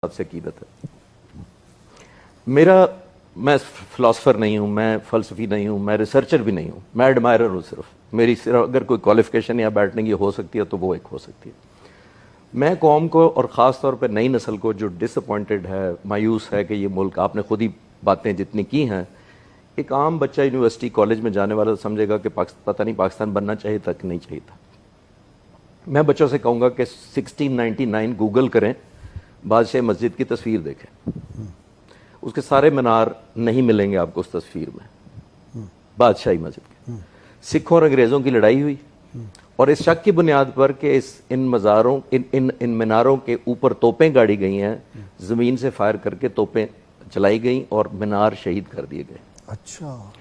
से कीमत है मेरा। मैं फिलोसफर नहीं हूँ, मैं फ़लसफ़ी नहीं हूँ, मैं रिसर्चर भी नहीं हूँ, मैं एडमायरर हूँ। सिर्फ अगर कोई क्वालिफिकेशन या बैठने की हो सकती है तो वो एक हो सकती है। मैं कौम को और ख़ास तौर पे नई नस्ल को जो डिसअपॉइंटेड है, मायूस है कि ये मुल्क, आपने खुद ही बातें जितनी की हैं, एक आम बच्चा यूनिवर्सिटी कॉलेज में जाने वाला समझेगा कि पता नहीं पाकिस्तान बनना चाहिए था कि नहीं चाहिए था। मैं बच्चों से कहूँगा कि 1699 गूगल करें, बादशाह मस्जिद की तस्वीर देखें, उसके सारे मीनार नहीं मिलेंगे आपको उस तस्वीर में, बादशाही मस्जिद के। सिखों और अंग्रेज़ों की लड़ाई हुई और इस शक की बुनियाद पर कि इन मज़ारों इन मीनारों के ऊपर तोपें गाड़ी गई हैं, ज़मीन से फायर करके तोपें चलाई गई और मीनार शहीद कर दिए गए। अच्छा।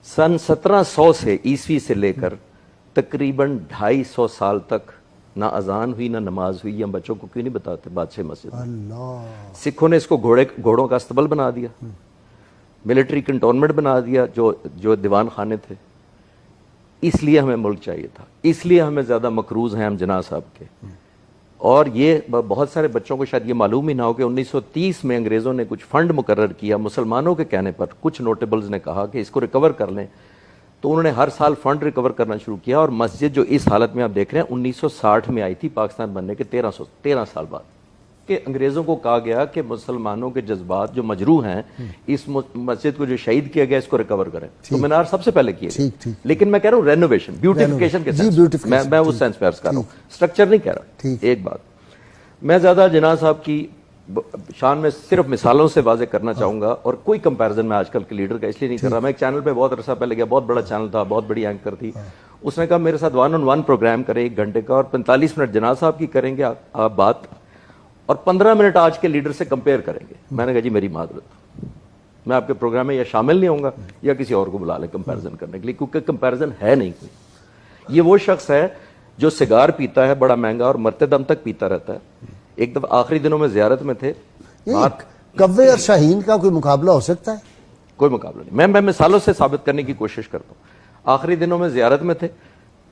सन 1700 से ईस्वी से लेकर तकरीबन 250 साल तक ना अजान हुई ना नमाज हुई। हम बच्चों को क्यों नहीं बताते बादशाह मस्जिद? अल्लाह। सिखों ने इसको घोड़ों का अस्तबल बना दिया, मिलिट्री कंटोनमेंट बना दिया, जो दीवान खाने थे। इसलिए हमें मुल्क चाहिए था, इसलिए हमें ज़्यादा मकरूज हैं हम जना साहब के। और ये बहुत सारे बच्चों को शायद ये मालूम ही ना हो कि 1930 में अंग्रेज़ों ने कुछ फंड मुकर्रर किया मुसलमानों के कहने पर। कुछ नोटेबल्स ने कहा कि इसको रिकवर कर लें, तो उन्होंने हर साल फंड रिकवर करना शुरू किया। और मस्जिद जो इस हालत में आप देख रहे हैं 1960 में आई थी, पाकिस्तान बनने के 13 साल बाद, कि अंग्रेज़ों को कहा गया कि मुसलमानों के जज्बात जो मजरू हैं, इस मस्जिद को जो शहीद किया गया इसको रिकवर करें। तो मीनार सबसे पहले किए गए। लेकिन मैं कह रहा हूँ रेनोवेशन, ब्यूटिफिकेशन के सेंस, मैं उस सेंस पे अर्ज कर रहा हूँ, स्ट्रक्चर नहीं कह रहा। एक बात मैं ज़्यादा जिना साहब की शान में सिर्फ मिसालों से वाजे करना चाहूँगा, और कोई कंपैरिजन मैं आजकल के लीडर का इसलिए नहीं कर रहा। मैं एक चैनल पे बहुत अरसा पहले गया, बहुत बड़ा चैनल था, बहुत बड़ी एंकर थी, उसने कहा मेरे साथ 1-on-1 प्रोग्राम करें 1 घंटे का, और 45 मिनट जना साहब की करेंगे आप बात, और 15 मिनट आज के लीडर से कंपेयर करेंगे। मैंने कहा जी मेरी मादरत, मैं आपके प्रोग्राम में या शामिल नहीं होऊंगा या किसी और को बुला लें कंपैरिजन करने के लिए, क्योंकि कंपैरिजन है नहीं कोई। ये वो शख्स है जो सिगार पीता है बड़ा महंगा और मरते दम तक पीता रहता है। एक दफा आखिरी दिनों में जियारत में थे, कव्वे और शाहीन का कोई मुकाबला हो सकता है? कोई मुकाबला नहीं। मैं मिसालों से साबित करने की कोशिश करता हूँ। आखिरी दिनों में जियारत में थे,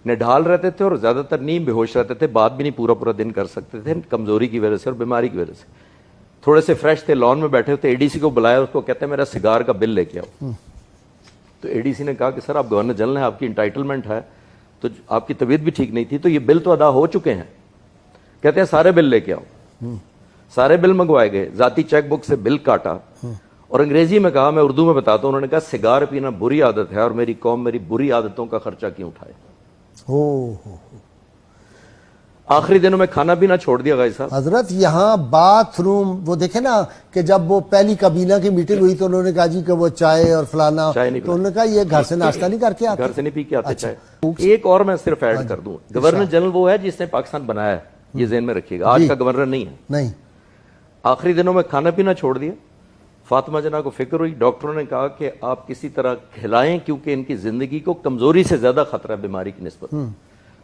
निढाल रहते थे और ज्यादातर नींद बेहोश रहते थे, बात भी नहीं पूरा दिन कर सकते थे कमजोरी की वजह से और बीमारी की वजह से। थोड़े से फ्रेश थे, लॉन में बैठे होते, एडीसी को बुलाया, उसको कहते हैं मेरा सिगार का बिल लेके आओ। तो एडीसी ने कहा कि सर आप गवर्नर जनरल हैं, आपकी इंटाइटलमेंट है, तो आपकी तबीयत भी ठीक नहीं थी, तो ये बिल तो अदा हो चुके हैं। कहते हैं सारे बिल लेके आओ। सारे बिल मंगवाए गए, जाती चेक बुक से बिल काटा और अंग्रेजी में कहा, मैं उर्दू में बताता हूं, उन्होंने कहा सिगार पीना बुरी आदत है और मेरी कौम मेरी बुरी आदतों का खर्चा क्यों उठाए। आखिरी दिनों में खाना पीना छोड़ दिया भाई साहब। हजरत यहाँ बाथरूम वो देखे ना कि जब वो पहली कबीना की मीटिंग हुई तो उन्होंने कहा जी कि वो चाय और फलाना, तो उन्होंने कहा ये घर से नाश्ता नहीं करके आते, घर से नहीं पी के आते चाय। एक और मैं सिर्फ ऐड कर दूं, गवर्नर जनरल वो है जिसने पाकिस्तान बनाया है, ये ज़हन में रखिएगा, आज का गवर्नर नहीं है। नहीं, आखिरी दिनों में खाना पीना छोड़ दिया। फातिमा जना को फिक्र हुई, डॉक्टरों ने कहा कि आप किसी तरह खिलाएं क्योंकि इनकी जिंदगी को कमजोरी से ज्यादा खतरा है बीमारी की निस्बत।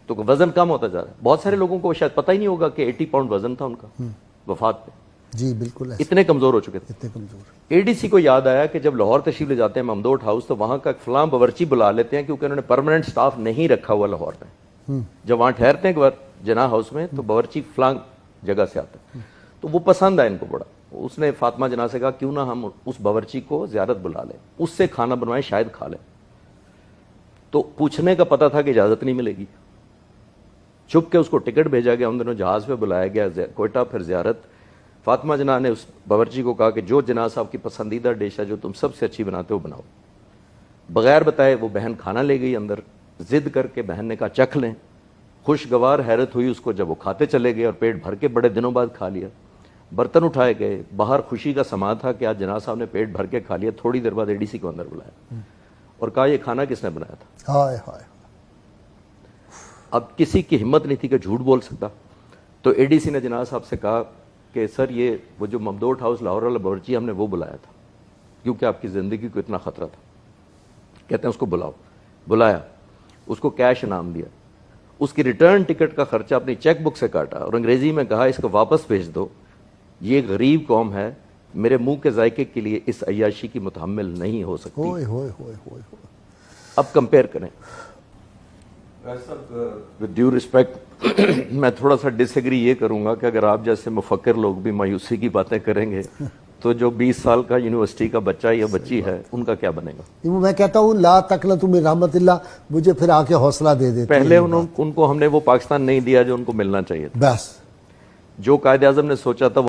तो वजन कम होता जा रहा है। बहुत सारे लोगों को शायद पता ही नहीं होगा कि 80 पाउंड वजन था उनका वफात पे। जी बिल्कुल, इतने कमजोर हो चुके थे, इतने कमजोर। एडीसी को याद आया कि जब लाहौर तशरीफ ले जाते हैं ममदोट हाउस, तो वहां का फलां बावर्ची बुला लेते हैं, क्योंकि उन्होंने परमानेंट स्टाफ नहीं रखा हुआ लाहौर में। जब वहां ठहरते हैं जना हाउस में, तो बावर्ची फलां जगह से आता है, तो वो पसंद आया इनको बड़ा। उसने फातिमा जना से कहा क्यों ना हम उस बावर्ची को ज़ियारत बुला लें, उससे खाना बनवाएं, शायद खा लें। तो पूछने का पता था कि इजाज़त नहीं मिलेगी। चुप के उसको टिकट भेजा गया, उन दिनों जहाज़ पे बुलाया गया कोयटा, फिर ज़ियारत। फातिमा जना ने उस बावर्ची को कहा कि जो जना साहब की पसंदीदा डिश है, जो तुम सबसे अच्छी बनाते हो, बनाओ। बगैर बताए वो बहन खाना ले गई अंदर, जिद करके बहन ने कहा चख लें। खुशगवार हैरत हुई उसको जब वो खाते चले गए और पेट भर के बड़े दिनों बाद खा लिया। बर्तन उठाए गए, बाहर खुशी का समा था कि आज जना साहब ने पेट भर के खा लिया। थोड़ी देर बाद एडीसी को अंदर बुलाया और कहा ये खाना किसने बनाया था? हाय हाय। अब किसी की हिम्मत नहीं थी कि झूठ बोल सकता, तो एडीसी ने जना साहब से कहा कि सर ये वो जो ममदोट हाउस लाहौर वाला बावर्ची, हमने वो बुलाया था क्योंकि आपकी ज़िंदगी को इतना ख़तरा था। कहते हैं उसको बुलाओ। बुलाया, उसको कैश इनाम दिया, उसकी रिटर्न टिकट का खर्चा अपनी चेक बुक से काटा और अंग्रेजी में कहा इसको वापस भेज दो, ये गरीब कौम है, मेरे मुंह के जायके के लिए इस अय्याशी की मुतहम्मिल नहीं हो सकती। होय होय होय होय। अब कंपेयर करें, with due respect میں تھوڑا سا ڈس ایگری یہ کروں گا کہ اگر آپ جیسے مفکر لوگ بھی مایوسی کی باتیں کریں گے تو جو 20 سال کا یونیورسٹی کا بچہ یا بچی ہے ان کا کیا بنے گا؟ میں کہتا ہوں لا تقنطوا من رحمت اللہ، مجھے پھر آ کے حوصلہ دے دیتے پہلے ان کو ہم نے وہ پاکستان نہیں دیا جو ان کو ملنا چاہیے تھا. بس جو قائد اعظم نے سوچا تھا